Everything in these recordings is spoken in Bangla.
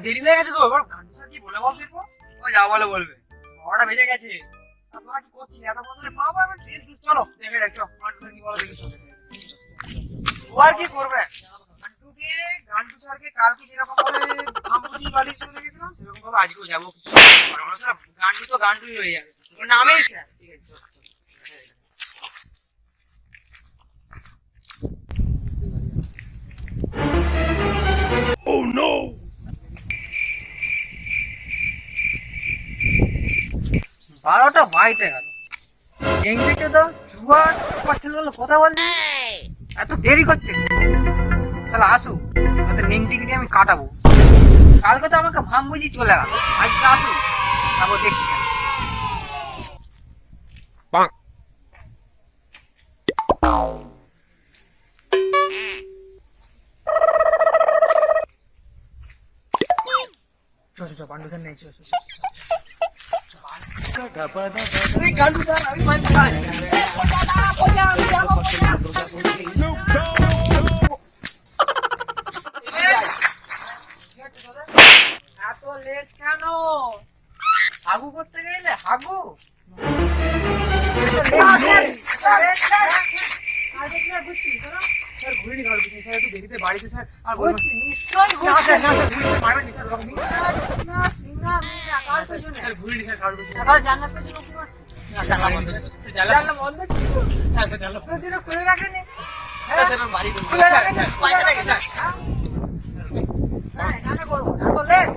দেরি হয়ে গেছে তো, এবার গান্ডু স্যার কি বলে বল দেখবো। ও যা বলে বলবে, 9টা বেজে গেছে। আর তোরা কি করছিস এত বছরে? বাবা এবার ড্রেস চলো দেখে যাক, চল গান্ডু স্যার কি বলে দেখি। চল ও আর কি করবে, গান্ডু স্যারকে কালকে যেরকম করে আমুজি বাড়ি চলে গেছিলাম সেরকম ভাবে আজকেও যাবো। কিছু গান্ডু তো গান্ডুই হয়ে যাবে, ওর নামেই স্যার। ঠিক আছে Oh no! 12টা বাড়িতে গেল, ইংরেজি তো জুয়ার পাচ্ছিল কথা বলছি, এত দেরি করছে। শালা আসুক, তাদের নিংটিগিরি আমি কাটাবো। কালকে তো আমাকে ভাম বুঝি চলে গেল, আজকে আসুক তারপর দেখছি। চল চল পান্ডু স্যার নেই, চল চল গান্ডু স্যার আমি এত লেট কেন? হাগু করতে গেলে হাগু বাড়িতে স্যার আর নিশ্চয়ই জান্নাত পেছনে কি করছে? জানলা বন্ধ ছিল, খুলে রাখেনি। খুলে রাখেনি, এখানে করবো এত লেট।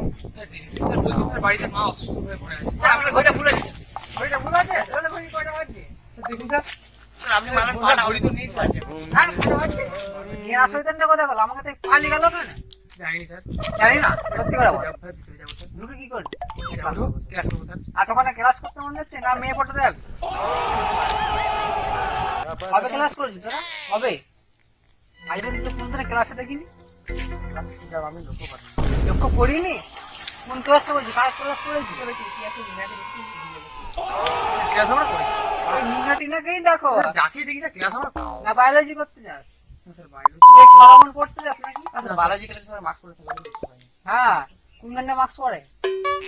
বাড়িতে মা অসুস্থ হয়ে পড়ে আছে। ঘড়িটা ভুলে গেছে, ঘড়িটা ভুলে আছে। ঘড়ি কয়টা বাজছে দেখুন স্যার। আপনি ঘড়ি তো নেই স্যার। হ্যাঁ কয়টা বাজছে? এরা শয়তানটা কোথায় গেল? আমাকে তো পালিয়ে গেল কেন? জানি স্যার, জানি না। সত্যি করে বল, ঢুকে কি করবি? ক্লাস করবো স্যার। আর তখন ক্লাস করতে মন যাচ্ছে না? মেয়ে পড়তে দেখ কবে ক্লাস করবি তোরা? হবে আজ পর্যন্ত কোন দিনে ক্লাসে দেখিনি। ক্লাসে ছিল আমি লক্ষ্য করিনি। কোন ক্লাসটা বলছি? কার ক্লাস করেছি? ইতিহাসে ক্লাস আমরা করেছি। ওই নিনাটিনাকেই দেখো, ডাকিয়ে দেখি ক্লাস আমরা না বায়োলজি করতে যাস। স্যার বায়োলজি সরমন পড়তে যাস নাকি? স্যার বায়োলজি ক্লাসে স্যার মার্কস করে থাকে। হ্যাঁ কোন গান্ডা মার্কস করে?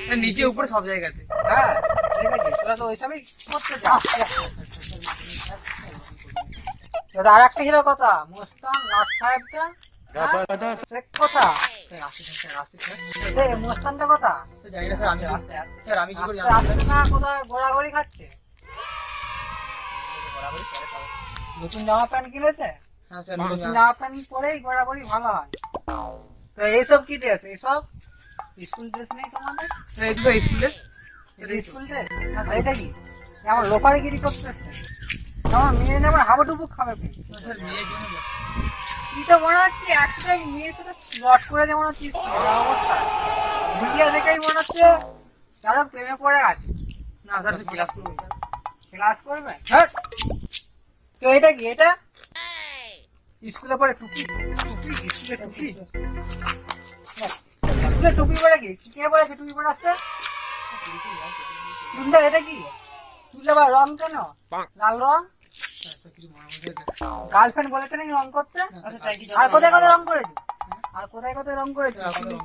স্যার নিচে উপরে সব জায়গাতে। হ্যাঁ ঠিক আছে, তোরা তো ওইসবই করতে যাস। আর একটা হিরো কথা, মোস্তান লাট সাহেবটা কথা মোস্তানটা কথা জানি না স্যার। আমি রাস্তায় আসছে স্যার, আমি কি করি আসছে না, কোথায় ঘোরাঘুরি খাচ্ছে। নতুন জামা প্যান্ট কিনেছে? হ্যাঁ স্যার, নতুন জামা প্যান্ট পরেই ঘোরাঘুরি ভালো হয়। তো এইসব কি ড্রেস? এইসব স্কুল ড্রেস নেই তোমাদের? স্যার এই তো স্কুল ড্রেস। স্কুল ড্রেস এটা কি আমার লোপারিগিরি করতে এসছে? আমার মেয়ে যেমন হাবুডুবু খাবে স্যার। মেয়ের জন্য কি তো মনে হচ্ছে 100 টাকা মেয়ের সাথে লট করে যেমন হচ্ছে অবস্থা ভিডিও দেখেই মনে হচ্ছে তারা প্রেমে পড়ে গেছে। না স্যার ক্লাস করবে স্যার। ক্লাস করবে? তো এটা কি? এটা স্কুলে পড়ে টুপি? টুপি স্কুলে টুপি? স্কুলে টুপি পরে কি কে পড়েছে? টুপি পরে আসতে চুনটা এটা কি? চুলে আবার রং কেন? লাল রং? গার্লফ্রেন্ড বলেছে নাকি রং করতে? আর কোথায় কোথায় রং করেছি? আর কোথায় কোথায় রং করেছি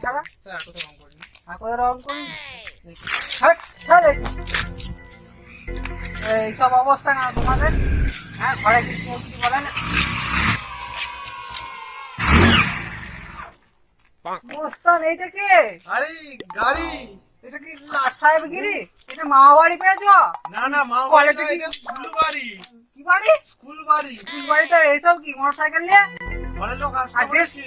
ছাড়া? আর কোথায় রং করি? এইসব অবস্থা না তোমাদের? হ্যাঁ ঘরে কিছু বলে না? মোস্তান এইটা কে? আরে গাড়ি, এটা কি লাট সাহেব গিরি? এটা মা বাড়ি পেয়েছ? না না মা কলেজে কি স্কুল বাড়ি? কি বাড়ি? স্কুল বাড়ি। স্কুল বাড়িতে এইসব কি মোটরসাইকেল নিয়ে? ঘরের লোক আসতে বলেছি।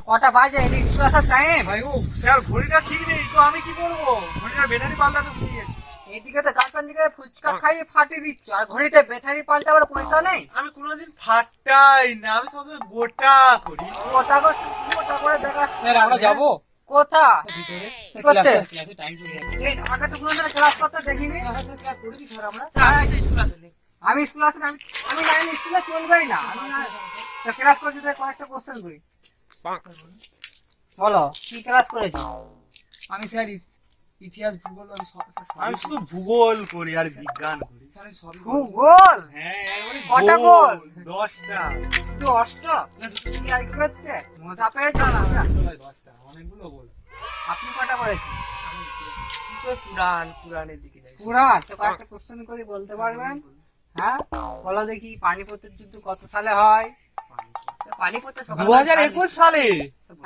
কটা বাজে? এটা স্কুল আসার টাইম। ভাই ও স্যার ঘড়িটা ঠিক নেই তো আমি কি করবো? ঘড়িটার ব্যাটারি পাল্টাতে ভুলে গেছি। এইদিকে তো গার্লফ্রেন্ড দিকে ফুচকা খাইয়ে ফাটিয়ে দিচ্ছ, আর ঘড়িতে ব্যাটারি পাল্টাবার পয়সা নেই। আমি কোনোদিন ফাটাই না, আমি সবসময় গোটা করি। গোটা করে দেখা। স্যার আমরা যাবো কোথা? ভিতরে কি করতে? ক্লাসে টাইম চলে যাচ্ছে। এই আমাকে তো কোনোদিন ক্লাস করতে দেখিনি। ক্লাস করেছি স্যার আমরা। স্কুল আসেনি। আমি স্কুল আসেনি, আমি জানি স্কুলে চলবেই না। আমি না ক্লাস করছি তাই কয়েকটা কোশ্চেন করি। বলো কি ক্লাস করেছি? আমি স্যার ইতিহাস ভূগোল আমি শুধু ভূগোল করি আর বিজ্ঞান করি। স্যার আমি সবই ভূগোল? হ্যাঁ কটা গোল? 10টা। তুই অষ্ট কি আর কি হচ্ছে? মজা পেয়েছ? 10টা অনেকগুলো বল। আপনি কটা করেছেন? আমি ইতিহাস পুরাণের দিকে যাই। পুরাণ তো কয়েকটা কোশ্চেন করে বলতে পারবেন? হ্যাঁ বলো দেখি, পানিপথের যুদ্ধ কত সালে হয়? পানিপথে 2021 সালে।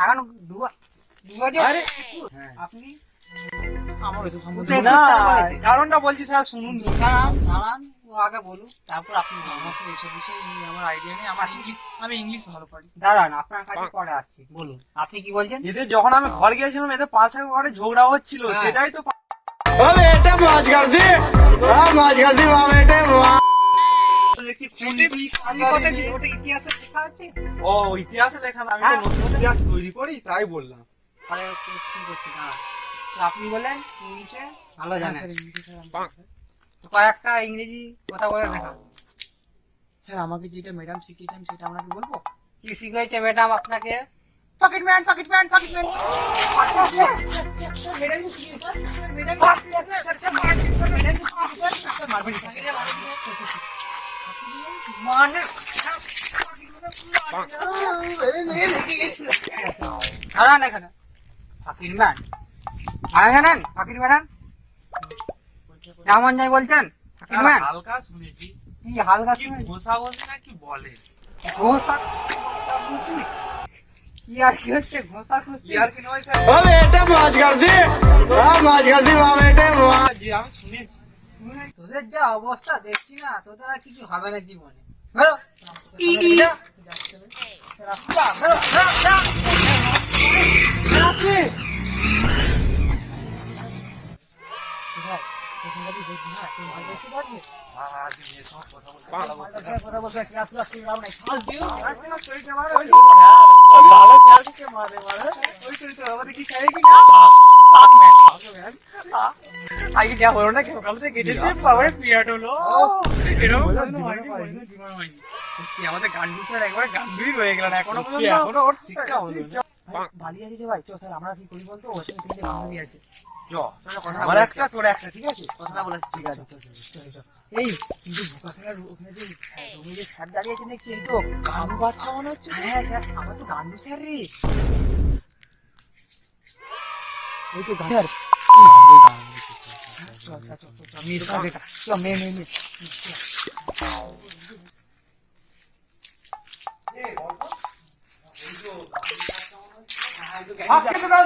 এখন 2021? আরে, আপনি আমার ওইসব সম্বন্ধে কোথায় না কোশ্চেন করেছে? কারণটা বলছি স্যার শুনুন। দাঁড়ান দাঁড়ান, ও আগে বলুন তারপর আপনি বলুন। আমার স্যার এইসব বিষয়ে আমার আইডিয়া নেই। আমি ইংলিশ ভালো পারি। দাঁড়ান আপনার কাছে পরে আসছি, বলুন আপনি কি বলছেন? এদের যখন আমি ঘর গিয়েছিলাম এদের পাশে ঘরে ঝগড়া হচ্ছিল, হ্যাঁ। সেটাই তো দেখছি আমি কথা কি, ওটা ইতিহাসে লেখা আছে? ও ইতিহাসে লেখা না, আমি হ্যাঁ। তো নতুন ইতিহাস তৈরি করি তাই বললাম। পরে কোশ্চেন করতে দাঁড়ান। তো আপনি বলেন ইংলিশে ভালো হ্যাঁ জানেন, স্যার, ইংলিশে স্যার আমি পারি, স্যার। তো কয়েকটা ইংরেজি কথা বলে দেখা। স্যার আমাকে যেটা ম্যাডাম শিখিয়েছেন সেটা আপনাকে বলবো। কি শিখাইছে ম্যাডাম আপনাকে? পকেটম্যান পকেটম্যান পকেটম্যান। মানে দাঁড়ান এখানে, ফাকির ম্যান মানে জানেন? ফাকির ম্যাডাম কেমন যাই বলছেন? ফাকির ম্যান হালকা শুনেছি কি হালকা কি শুনে ঘোষা ঘোষা না কি বলে, ঘোষা খুশি কি আর কি হচ্ছে? ঘোষা খুশি ইয়ার কি নয় স্যার, যে আমি শুনেছি। তোদের যা অবস্থা দেখছি না, তোদের আর কিছু হবে না জীবনে। বেরো। যা, বেরো, বেরো, যা। বেরোচ্ছি। ভাই, ওখানটা কি বলছি না, তুমি ভালো বলতে পারবে? আজ এসব কথা বলতে কথা বলছে, ক্লাস ক্লাস করে লাভ নাই। শ্বাস দিও। ভালো স্যারকে মারে ওই তো আমাদের কি খাই কি না আগে যা হলো না সকাল থেকে কেটেছে, পাওয়ারে পিরিয়ড হলো। এরকম বলো, কোনো হয়নি, জীবনে হয়নি। জীবনে হয়নি। সত্যি আমাদের গান্ডু স্যার একবার গান্ডুই রয়ে গেলেন এখনো কি পর্যন্ত। এখনো ওর শিক্ষা হলো না। ভাই, বালি আছে যে ভাই, তো স্যার আমরা কি করি বলতো, ওর সাথে তিনটে বান্ধবী আছে। চ কথা আমার বলে একটা তোর একটা, ঠিক আছে? কথাটা বলেছি, ঠিক আছে, চল, চল, চল, চল। এই কিন্তু ভোকা স্যার ওখানে যে রুমে যে স্যার দাঁড়িয়ে আছেন দেখছি, এই তো গানু বাচ্চা মনে হচ্ছে। হ্যাঁ স্যার, আমার তো গান্ডু স্যার রে, ওই তো গান্ডু স্যার। চল, চল, চল, চল, চল, মেয়ের ওখানে দেখা। চল, মেয়ে, মেয়ে, মেয়ে। আপনি তো গান